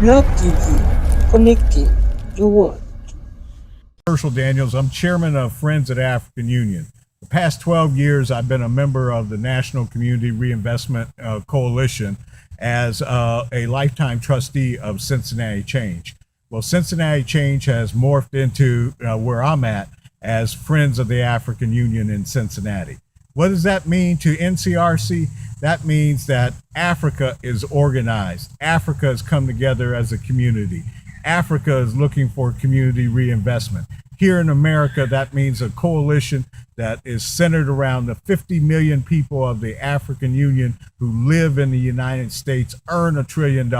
Love TV, connecting the world. HERSHEL Daniels. I'm chairman of Friends of the African Union. The past 12 years, I've been a member of the National Community Reinvestment Coalition as a lifetime trustee of Cincinnati Change. Well, Cincinnati Change has morphed into where I'm at as Friends of the African Union in Cincinnati. What does that mean to NCRC? That means that Africa is organized. Africa has come together as a community. Africa is looking for community reinvestment. Here in America, that means a coalition that is centered around the 50 million people of the African Union who live in the United States, earn $1 trillion,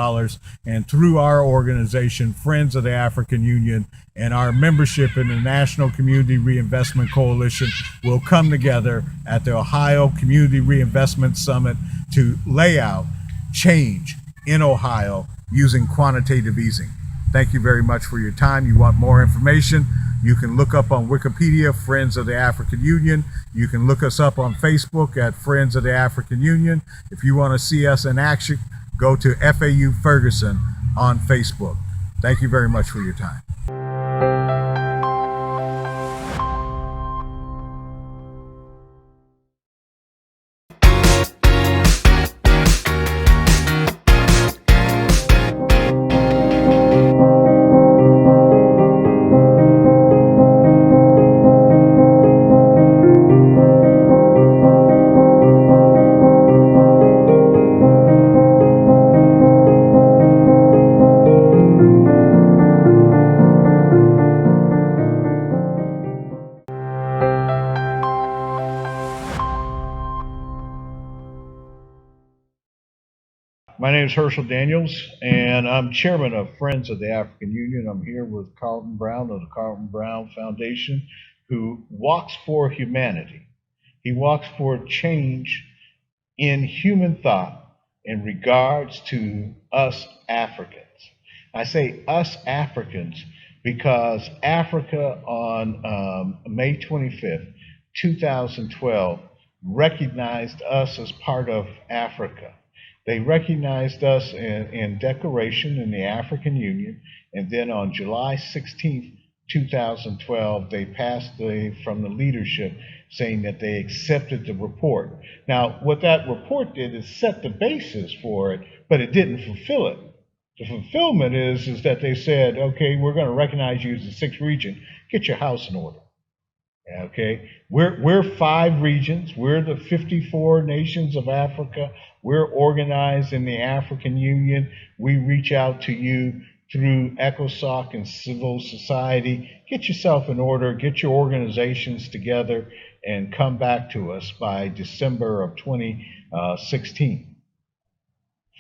and through our organization, Friends of the African Union, and our membership in the National Community Reinvestment Coalition will come together at the Ohio Community Reinvestment Summit to lay out change in Ohio using quantitative easing. Thank you very much for your time. You want more information? You can look up on Wikipedia, Friends of the African Union. You can look us up on Facebook at Friends of the African Union. If you want to see us in action, go to FAU Ferguson on Facebook. Thank you very much for your time. My name is HERSHEL Daniels, and I'm chairman of Friends of the African Union. I'm here with CARLTON Brown of the CARLTON Brown Foundation, who walks for humanity. He walks for change in human thought in regards to us Africans. I say us Africans because Africa on May 25th, 2012, recognized us as part of Africa. They recognized us in declaration in the African Union, and then on July 16th, 2012, they passed from the leadership saying that they accepted the report. Now, what that report did is set the basis for it, but it didn't fulfill it. The fulfillment is that they said, okay, we're going to recognize you as the sixth region. Get your house in order. Okay, we're 5 regions. We're the 54 nations of Africa. We're organized in the African Union. We reach out to you through ECOSOC and civil society. Get yourself in order, get your organizations together, and come back to us by December of 2016.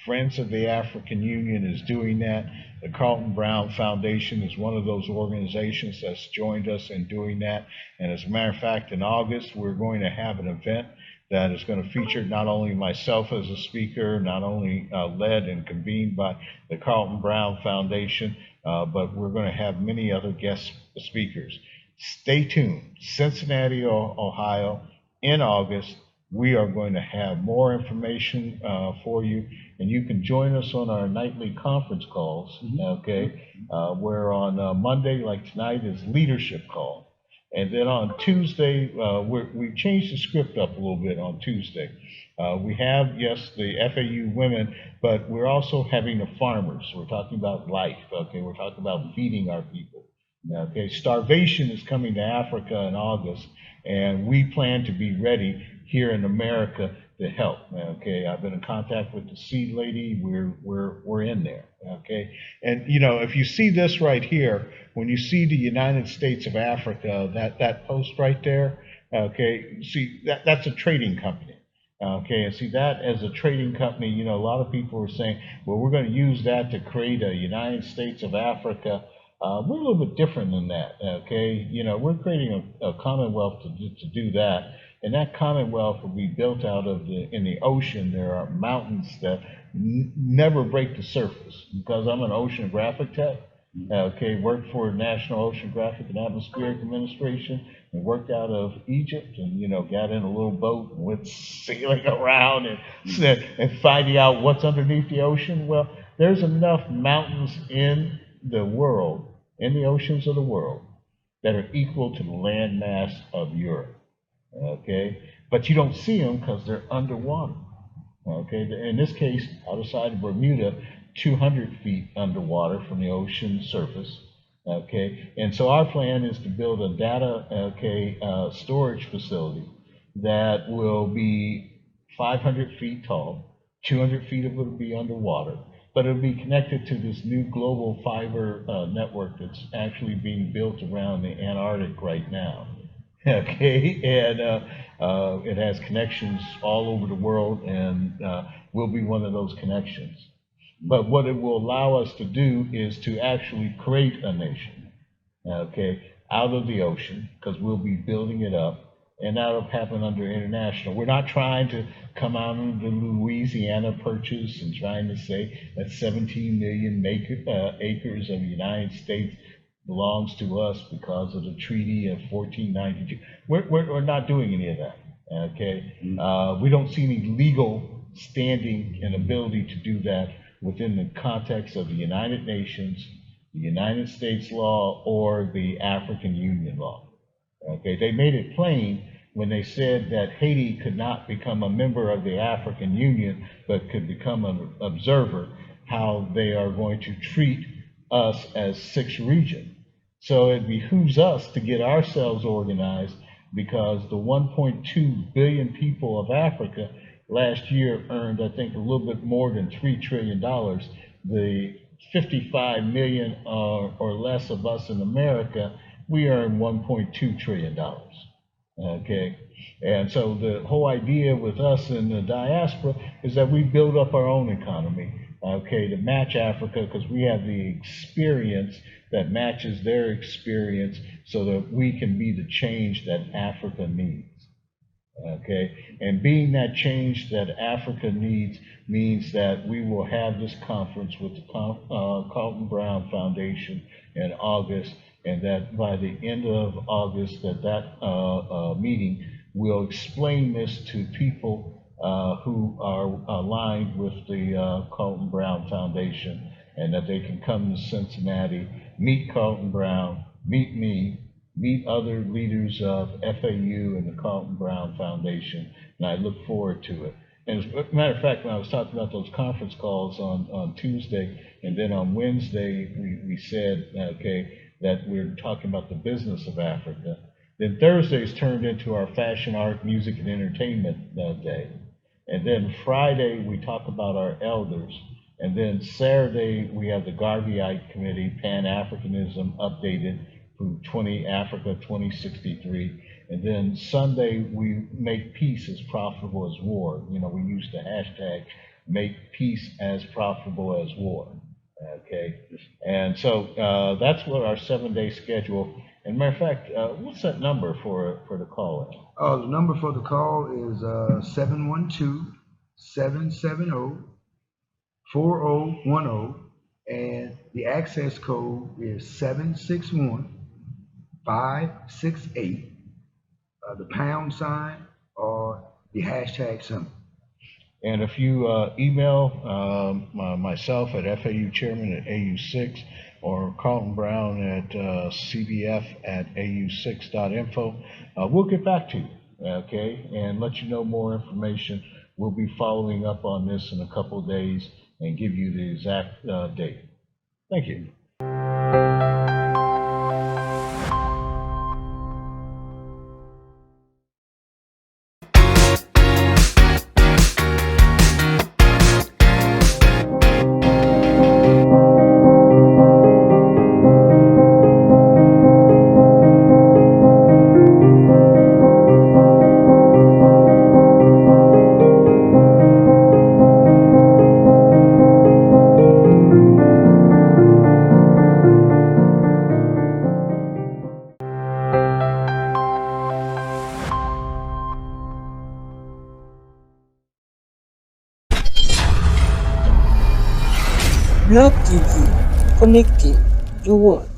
Friends of the African Union is doing that. The CARLTON Brown Foundation is one of those organizations that's joined us in doing that. And as a matter of fact, in August, we're going to have an event that is going to feature not only myself as a speaker, not only led and convened by the CARLTON Brown Foundation, but we're going to have many other guest speakers. Stay tuned. Cincinnati, Ohio, in August. We are going to have more information for you, and you can join us on our nightly conference calls, okay? Where on Monday, like tonight, is leadership call. And then on Tuesday, we've changed the script up a little bit on Tuesday. We have, yes, the FAU women, but we're also having the farmers. We're talking about life, okay? We're talking about feeding our people. Okay, starvation is coming to Africa in August, and we plan to be ready here in America to help. Okay, I've been in contact with the seed lady. We're in there. Okay, and you know, if you see this right here, when you see the United States of Africa, that post right there, okay, see that's a trading company. Okay, and see that as a trading company, you know, a lot of people are saying, well, we're going to use that to create a United States of Africa. We're a little bit different than that, okay? You know, we're creating a commonwealth to do that, and that commonwealth will be built out of in the ocean. There are mountains that never break the surface, because I'm an oceanographic tech. Okay, worked for National Oceanographic and Atmospheric Administration, and worked out of Egypt, and you know, got in a little boat and went sailing around and finding out what's underneath the ocean. Well, There's enough mountains in the world, in the oceans of the world, that are equal to the landmass of Europe. Okay, but you don't see them because they're underwater. Okay, in this case, outside of Bermuda, 200 feet underwater from the ocean surface. Okay, and so our plan is to build a data storage facility that will be 500 feet tall, 200 feet of it will be underwater, but it'll be connected to this new global fiber network that's actually being built around the Antarctic right now. Okay, and it has connections all over the world, and we'll be one of those connections. But what it will allow us to do is to actually create a nation, okay, out of the ocean, because we'll be building it up, and that'll happen under international. We're not trying to come out of the Louisiana Purchase and trying to say that 17 million acres of the United States belongs to us because of the Treaty of 1492. We're not doing any of that, okay? We don't see any legal standing and ability to do that within the context of the United Nations, the United States law, or the African Union law. Okay, they made it plain when they said that Haiti could not become a member of the African Union, but could become an observer, how they are going to treat us as 6th region. So it behooves us to get ourselves organized, because the 1.2 billion people of Africa last year earned, I think, a little bit more than $3 trillion. The 55 million or less of us in America, we earn $1.2 trillion. Okay, and so the whole idea with us in the diaspora is that we build up our own economy, okay, to match Africa, because we have the experience that matches their experience, so that we can be the change that Africa needs. Okay, and being that change that Africa needs means that we will have this conference with the CARLTON Brown Foundation in August, and that by the end of August, that meeting will explain this to people who are aligned with the CARLTON Brown Foundation, and that they can come to Cincinnati, meet CARLTON Brown, meet me, meet other leaders of FAU and the CARLTON Brown Foundation, and I look forward to it. And as a matter of fact, when I was talking about those conference calls on Tuesday, and then on Wednesday, we said, okay, that we're talking about the business of Africa. Then Thursday's turned into our fashion, art, music, and entertainment day. And then Friday, we talk about our elders. And then Saturday, we have the Garveyite Committee, Pan-Africanism Updated, from Africa 2063. And then Sunday, we make peace as profitable as war. You know, we use the hashtag make peace as profitable as war. Okay, and so that's what our 7-day schedule. And matter of fact, what's that number for the call? The number for the call is 712-770-4010, and the access code is 761-568, the pound sign or the hashtag symbol. And if you email myself at FAU Chairman at AU6, or Carlton Brown at cbf@au6.info, we'll get back to you, okay, and let you know more information. We'll be following up on this in a couple of days and give you the exact date. Thank you. Bloc TV, connecté, du world.